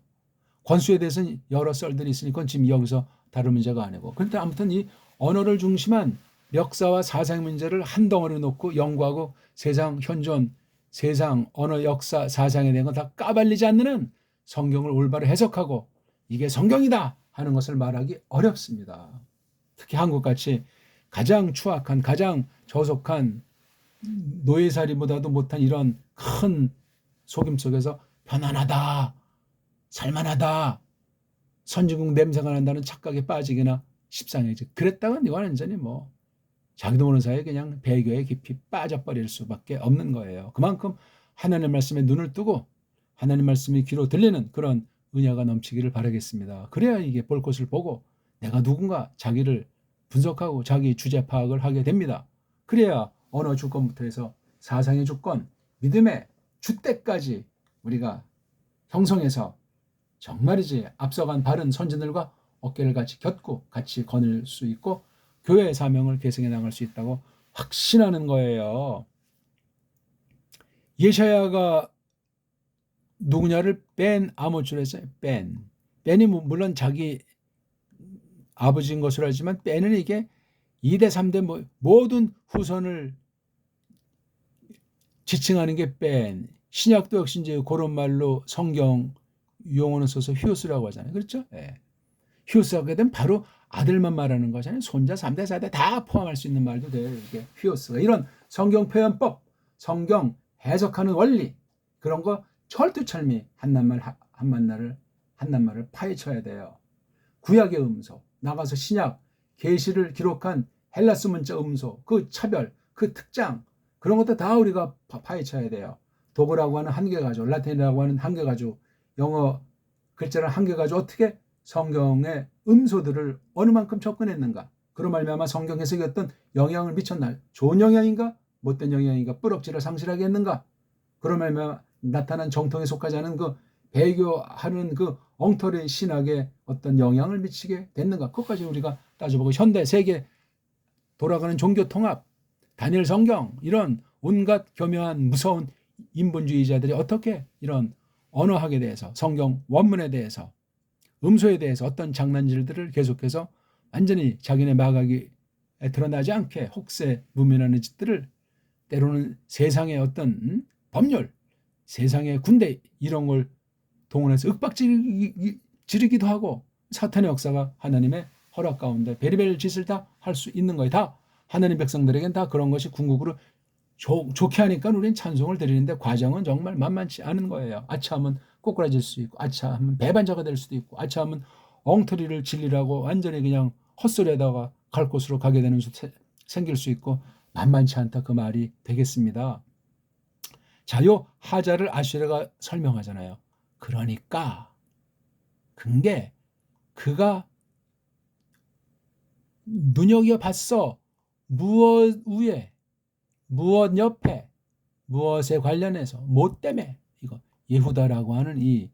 권수에 대해서는 여러 썰들이 있으니까 지금 여기서 다룰 문제가 아니고. 그런데 아무튼 이 언어를 중심한 역사와 사상 문제를 한 덩어리 놓고 연구하고 세상 현존, 세상 언어 역사 사상에 대한 건 다 까발리지 않는 한 성경을 올바로 해석하고 이게 성경이다 하는 것을 말하기 어렵습니다. 특히 한국같이 가장 추악한 가장 저속한 노예살이보다도 못한 이런 큰 속임 속에서 편안하다, 살만하다, 선진국 냄새가 난다는 착각에 빠지기나 십상이지. 그랬다간 이건 완전히 자기도 모르는 사이에 그냥 배교에 깊이 빠져버릴 수밖에 없는 거예요. 그만큼 하나님의 말씀에 눈을 뜨고 하나님 말씀이 귀로 들리는 그런 은혜가 넘치기를 바라겠습니다. 그래야 이게 볼 것을 보고 내가 누군가 자기를 분석하고 자기 주제 파악을 하게 됩니다. 그래야 언어 주권부터 해서 사상의 주권, 믿음의 주대까지 우리가 형성해서 정말이지 앞서간 바른 선진들과 어깨를 같이 겹고 같이 거닐 수 있고 교회의 사명을 계승해 나갈 수 있다고 확신하는 거예요. 예샤야가 누구냐를 벤 아모츠로 했어요. 벤이 물론 자기 아버지인 것으로 알지만 벤은 이게 2대 3대 모든 후손을 지칭하는 게 벤. 신약도 역시 이제 그런 말로 성경 용어는 써서 휴스라고 하잖아요. 그렇죠? 예. 휴스하게 되면 바로 아들만 말하는 거잖아요. 손자 3대 4대 다 포함할 수 있는 말도 돼요. 이게 휴스가 이런 성경 표현법, 성경 해석하는 원리 그런 거 철두철미 한낱말을 파헤쳐야 돼요. 구약의 음소, 나가서 신약, 계시를 기록한 헬라스 문자 음소, 그 차별, 그 특장 그런 것도 다 우리가 파헤쳐야 돼요. 독어라고 하는 한계 가지고, 라틴이라고 하는 한계 가지고 영어 글자를 한개 가지고 어떻게 성경의 음소들을 어느 만큼 접근했는가. 그런 말미암아 성경 해석이 어떤 영향을 미쳤나. 좋은 영향인가 못된 영향인가. 뿌럭지를 상실하게 했는가. 그런 말미암아 나타난 정통에 속하지 않은 그 배교하는 그 엉터리 신학에 어떤 영향을 미치게 됐는가. 그것까지 우리가 따져보고 현대 세계 돌아가는 종교 통합, 단일 성경 이런 온갖 교묘한 무서운 인본주의자들이 어떻게 이런 언어학에 대해서 성경 원문에 대해서 음소에 대해서 어떤 장난질들을 계속해서 완전히 자기네 마각이 드러나지 않게 혹세 무민하는 짓들을 때로는 세상의 어떤 법률, 세상의 군대 이런 걸 동원해서 윽박지르기도 하고 사탄의 역사가 하나님의 허락 가운데 베리베리 짓을 다 할 수 있는 거예요. 다 하나님 백성들에겐 다 그런 것이 궁극으로 좋게 하니까 우리는 찬송을 드리는데 과정은 정말 만만치 않은 거예요. 아차하면 꼬꾸라질 수 있고 아차하면 배반자가 될 수도 있고 아차하면 엉터리를 진리라고 완전히 그냥 헛소리에다가 갈 곳으로 가게 되는 수 생길 수 있고 만만치 않다 그 말이 되겠습니다. 자, 요 하자를 아슈레가 설명하잖아요. 그러니까 그게 그가 눈여겨봤어. 무엇 위에 무엇 옆에 무엇에 관련해서 뭐 때문에 이거 예후다라고 하는 이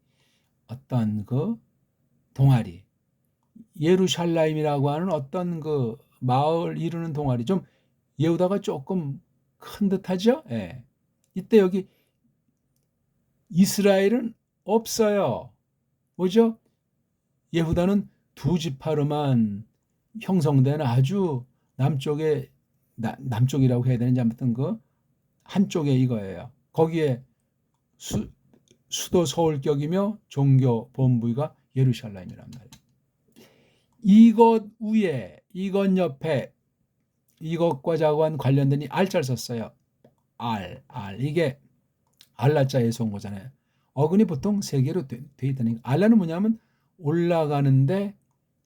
어떤 그 동아리 예루살렘이라고 하는 어떤 그 마을 이루는 동아리 좀 예후다가 조금 큰 듯하죠. 예. 이때 여기 이스라엘은 없어요. 뭐죠? 예후다는 두 지파로만 형성된 아주 남쪽에 남쪽이라고 해야 되는지 아무튼 그 한쪽에 이거예요. 거기에 수도 서울격이며 종교 본부가 예루살렘이란 말이에요. 이것 위에 이것 옆에 이것과 자관 관련된 이 알자를 썼어요. 이게 알라자에서 온 거잖아요. 어근이 보통 세 개로 돼 있다니까. 알라는 뭐냐면 올라가는데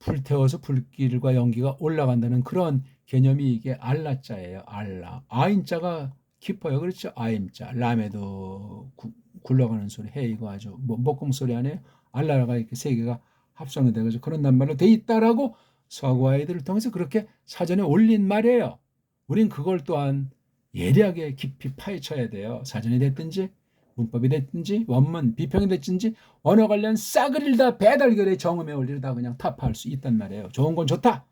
불태워서 불길과 연기가 올라간다는 그런 개념이 이게 알라자예요. 알라. 아인자가 깊어요. 그렇죠? 아임자. 람에도 굴러가는 소리. 해 이거 아주 목공 소리 안에 알라가 이렇게 세 개가 합성이 돼가지고 그런 낱말로 돼 있다라고 서구아이들을 통해서 그렇게 사전에 올린 말이에요. 우린 그걸 또한 예리하게 깊이 파헤쳐야 돼요. 사전이 됐든지 문법이 됐든지 원문 비평이 됐든지 언어 관련 싸그리를 다 배달결의 정음의 원리를 다 그냥 타파할 수 있단 말이에요. 좋은 건 좋다.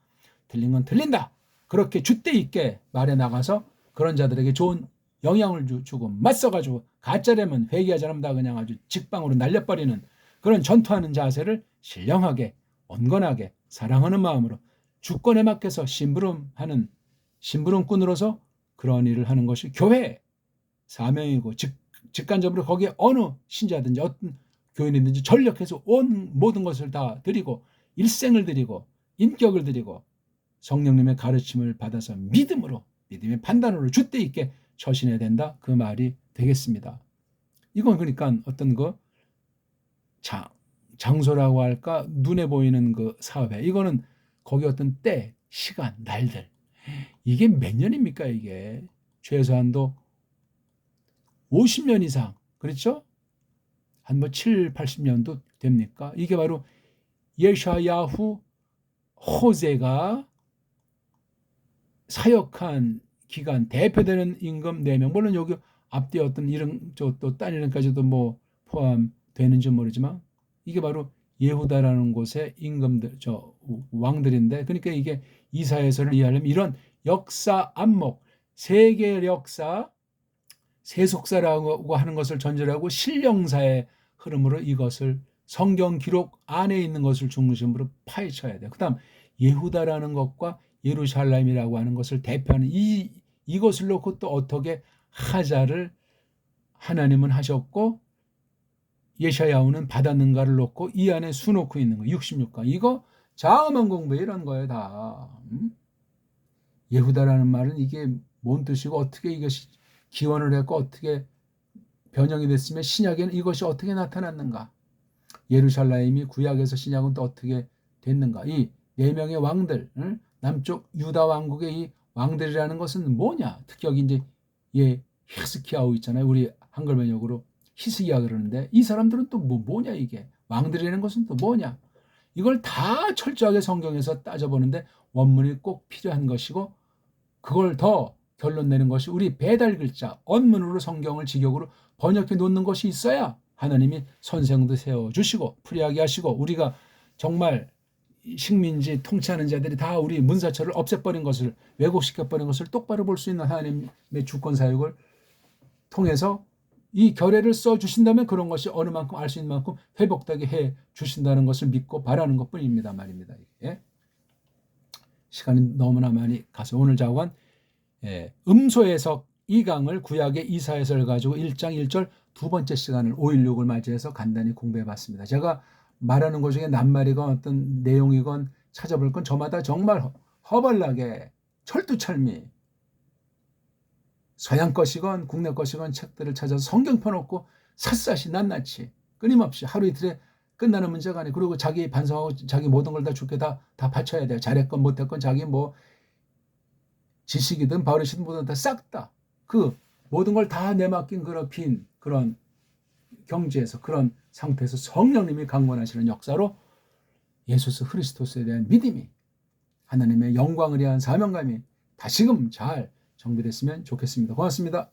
틀린 건 틀린다. 그렇게 줏대 있게 말해 나가서 그런 자들에게 좋은 영향을 주고 맞서가지고 가짜라면 회개하지 않으면 다 그냥 아주 직방으로 날려버리는 그런 전투하는 자세를 신령하게 온건하게 사랑하는 마음으로 주권에 맡겨서 심부름하는 심부름꾼으로서 그런 일을 하는 것이 교회의 사명이고 직간접으로 거기에 어느 신자든지 어떤 교인이든지 전력해서 온 모든 것을 다 드리고 일생을 드리고 인격을 드리고 성령님의 가르침을 받아서 믿음으로 믿음의 판단으로 줏대 있게 처신해야 된다. 그 말이 되겠습니다. 이건 그러니까 어떤 그 장소라고 할까 눈에 보이는 그 사회 이거는 거기 어떤 때 시간 날들 이게 몇 년입니까 이게 최소한도 50년 이상 그렇죠? 한 뭐 7, 80년도 됩니까? 이게 바로 예샤야후 호세가 사역한 기간 대표되는 임금 4명 물론 여기 앞뒤 어떤 이름 또 딴 이름까지도 뭐 포함되는지 모르지만 이게 바로 예후다라는 곳의 임금들 왕들인데 그러니까 이게 이사야서를 이해하려면 이런 역사 안목 세계 역사 세속사라고 하는 것을 전제하고 신령사의 흐름으로 이것을 성경 기록 안에 있는 것을 중심으로 파헤쳐야 돼요. 그 다음 예후다라는 것과 예루살렘이라고 하는 것을 대표하는 이것을 놓고 또 어떻게 하자를 하나님은 하셨고 예샤야후는 받았는가를 놓고 이 안에 수놓고 있는 거 66강 이거 자음한 공부 이런 거예요 다. 예후다라는 말은 이게 뭔 뜻이고 어떻게 이것이 기원을 했고 어떻게 변형이 됐으면 신약에는 이것이 어떻게 나타났는가 예루살렘이 구약에서 신약은 또 어떻게 됐는가 이 4명의 왕들 남쪽 유다 왕국의 이 왕들이라는 것은 뭐냐 특히 여기 이제 히스키야후 있잖아요 우리 한글 번역으로 히스기야 그러는데 이 사람들은 또 뭐냐 이게 왕들이라는 것은 또 뭐냐 이걸 다 철저하게 성경에서 따져보는데 원문이 꼭 필요한 것이고 그걸 더 결론 내는 것이 우리 배달 글자 언문으로 성경을 직역으로 번역해 놓는 것이 있어야 하나님이 선생도 세워주시고 풀이하게 하시고 우리가 정말 식민지 통치하는 자들이 다 우리 문사처를 없애버린 것을 왜곡시켜버린 것을 똑바로 볼 수 있는 하나님의 주권 사역을 통해서 이 결례를 써주신다면 그런 것이 어느 만큼 알 수 있는 만큼 회복되게 해 주신다는 것을 믿고 바라는 것뿐입니다 말입니다. 예? 시간이 너무나 많이 가서 오늘 자고한 음소 해석 2강을 구약의 이사야서를 가지고 1장 1절 두 번째 시간을 5.16을 맞이해서 간단히 공부해 봤습니다. 제가 말하는 것 중에 낱말이건 어떤 내용이건 찾아볼 건 저마다 정말 허벌나게 철두철미 서양 것이건 국내 것이건 책들을 찾아서 성경 펴놓고 샅샅이 낱낱이 끊임없이 하루 이틀에 끝나는 문제가 아니고 그리고 자기 반성하고 자기 모든 걸 다 주께 다 바쳐야 돼요. 잘했건 못했건 자기 뭐 지식이든 버릇이든 뭐든 다 싹 다 그 모든 걸 다 내맡긴 그런 빈 그런 경지에서 그런 상태에서 성령님이 강권하시는 역사로 예수 그리스도에 대한 믿음이 하나님의 영광을 위한 사명감이 다시금 잘 정비됐으면 좋겠습니다. 고맙습니다.